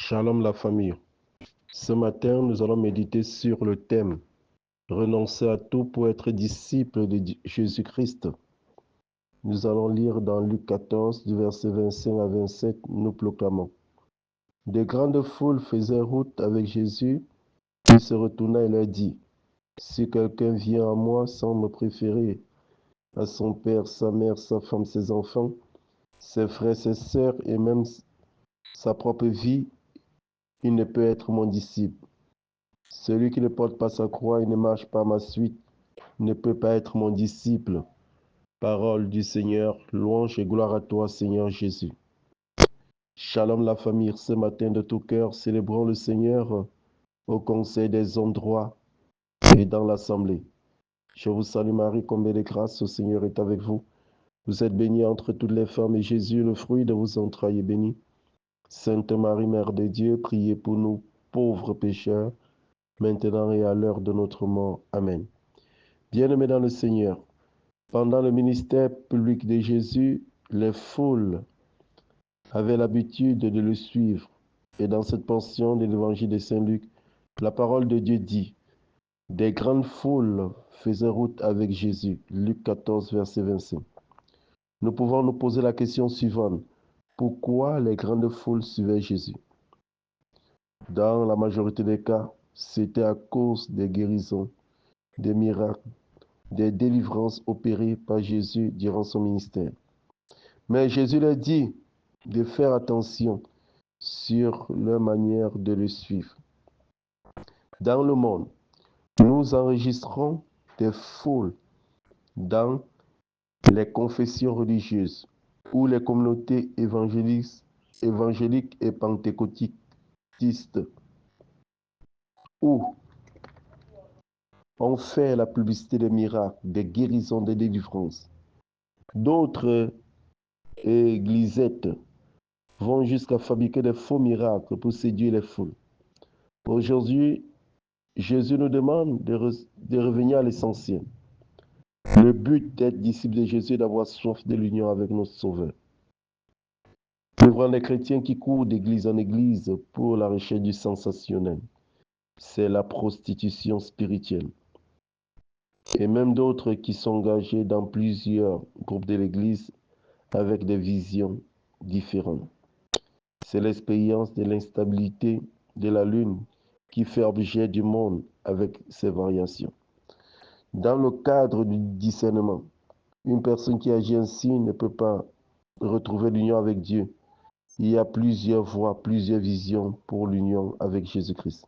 Shalom la famille. Ce matin, nous allons méditer sur le thème renoncer à tout pour être disciple de Jésus-Christ. Nous allons lire dans Luc 14, du verset 25 à 27, nous proclamons. De grandes foules faisaient route avec Jésus. Il se retourna et leur dit, si quelqu'un vient à moi sans me préférer à son père, sa mère, sa femme, ses enfants, ses frères, ses sœurs et même sa propre vie, il ne peut être mon disciple. Celui qui ne porte pas sa croix et ne marche pas à ma suite ne peut pas être mon disciple. Parole du Seigneur, louange et gloire à toi, Seigneur Jésus. Shalom la famille, ce matin de tout cœur, célébrons le Seigneur au conseil des endroits et dans l'assemblée. Je vous salue Marie, combien de grâce, le Seigneur est avec vous. Vous êtes bénie entre toutes les femmes et Jésus, le fruit de vos entrailles, est béni. Sainte Marie, Mère de Dieu, priez pour nous, pauvres pécheurs, maintenant et à l'heure de notre mort. Amen. Bien-aimés dans le Seigneur, pendant le ministère public de Jésus, les foules avaient l'habitude de le suivre. Et dans cette portion de l'évangile de Saint Luc, la parole de Dieu dit, des grandes foules faisaient route avec Jésus. Luc 14, verset 25. Nous pouvons nous poser la question suivante. Pourquoi les grandes foules suivaient Jésus? Dans la majorité des cas, c'était à cause des guérisons, des miracles, des délivrances opérées par Jésus durant son ministère. Mais Jésus leur dit de faire attention sur leur manière de le suivre. Dans le monde, nous enregistrons des foules dans les confessions religieuses ou les communautés évangéliques et pentecôtistes où on fait la publicité des miracles, des guérisons, des délivrances. D'autres églisettes vont jusqu'à fabriquer des faux miracles pour séduire les foules. Aujourd'hui, Jésus nous demande de revenir à l'essentiel. Le but d'être disciple de Jésus est d'avoir soif de l'union avec notre Sauveur. Nous voyons les chrétiens qui courent d'église en église pour la recherche du sensationnel. C'est la prostitution spirituelle. Et même d'autres qui sont engagés dans plusieurs groupes de l'église avec des visions différentes. C'est l'expérience de l'instabilité de la lune qui fait objet du monde avec ses variations. Dans le cadre du discernement, une personne qui agit ainsi ne peut pas retrouver l'union avec Dieu. Il y a plusieurs voies, plusieurs visions pour l'union avec Jésus-Christ.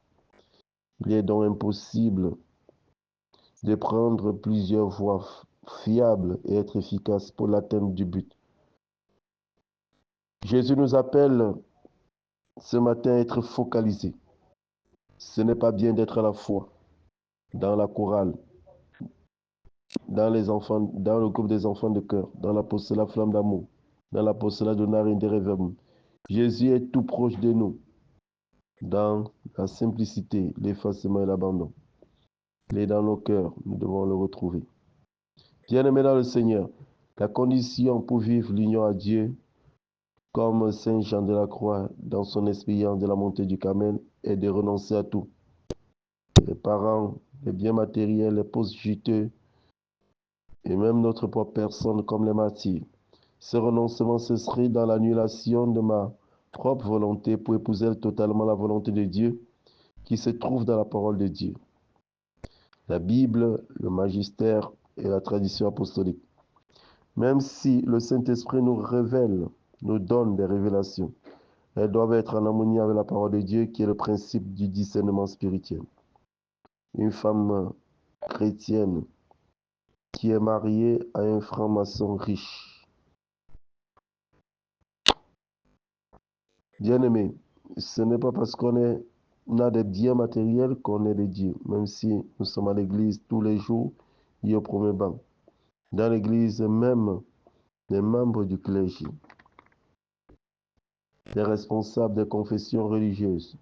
Il est donc impossible de prendre plusieurs voies fiables et être efficaces pour l'atteinte du but. Jésus nous appelle ce matin à être focalisé. Ce n'est pas bien d'être à la fois dans la chorale, dans le groupe des enfants de cœur, dans l'apostolat flamme d'amour, dans l'apostolat d'honneur et de réverbum. Jésus est tout proche de nous, dans la simplicité, l'effacement et l'abandon. Il est dans nos cœurs, nous devons le retrouver. Bien-aimés dans le Seigneur, la condition pour vivre l'union à Dieu, comme Saint Jean de la Croix dans son expérience de la montée du Carmel, est de renoncer à tout. Les parents, les biens matériels, les postes juteux, et même notre propre personne comme les martyrs. Ce renoncement, ce serait dans l'annulation de ma propre volonté pour épouser totalement la volonté de Dieu qui se trouve dans la parole de Dieu. La Bible, le magistère et la tradition apostolique. Même si le Saint-Esprit nous révèle, nous donne des révélations, elles doivent être en harmonie avec la parole de Dieu qui est le principe du discernement spirituel. Une femme chrétienne qui est mariée à un franc-maçon riche. Bien-aimé, ce n'est pas parce qu'on a des biens matériels qu'on est des dieux, même si nous sommes à l'église tous les jours, il y a au premier banc. Dans l'église même, les membres du clergé, les responsables des confessions religieuses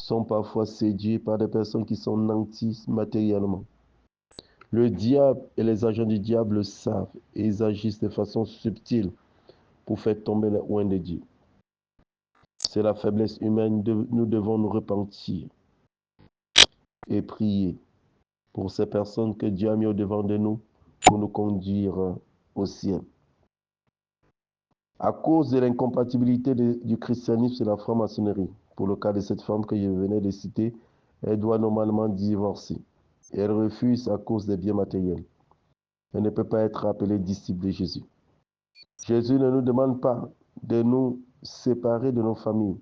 sont parfois séduits par des personnes qui sont nantis matériellement. Le diable et les agents du diable le savent et ils agissent de façon subtile pour faire tomber les oins de Dieu. C'est la faiblesse humaine, nous devons nous repentir et prier pour ces personnes que Dieu a mis au devant de nous pour nous conduire au ciel. À cause de l'incompatibilité du christianisme et de la franc-maçonnerie, pour le cas de cette femme que je venais de citer, elle doit normalement divorcer. Et elle refuse à cause des biens matériels. Elle ne peut pas être appelée disciple de Jésus. Jésus ne nous demande pas de nous séparer de nos familles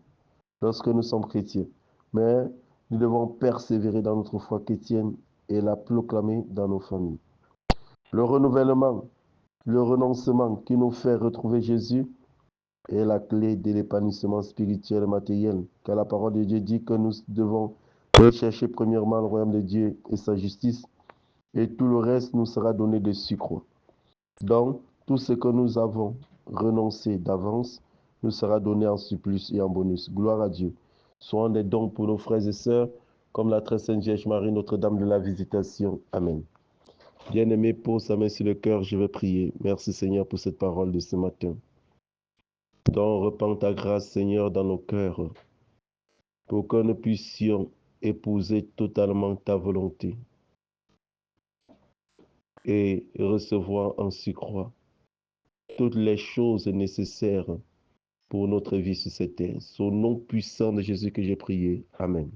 lorsque nous sommes chrétiens, mais nous devons persévérer dans notre foi chrétienne et la proclamer dans nos familles. Le renouvellement, le renoncement qui nous fait retrouver Jésus est la clé de l'épanouissement spirituel et matériel, car la parole de Dieu dit que nous devons chercher premièrement le royaume de Dieu et sa justice, et tout le reste nous sera donné de surcroît. Donc, tout ce que nous avons renoncé d'avance nous sera donné en surplus et en bonus. Gloire à Dieu. Soyons des dons pour nos frères et sœurs, comme la très sainte Vierge Marie, Notre-Dame de la Visitation. Amen. Bien-aimé, pose sa main sur le cœur, je vais prier. Merci Seigneur pour cette parole de ce matin. Donc, repends ta grâce, Seigneur, dans nos cœurs, pour que nous puissions épouser totalement ta volonté et recevoir en surcroît toutes les choses nécessaires pour notre vie sur cette terre. C'est au nom puissant de Jésus que j'ai prié. Amen.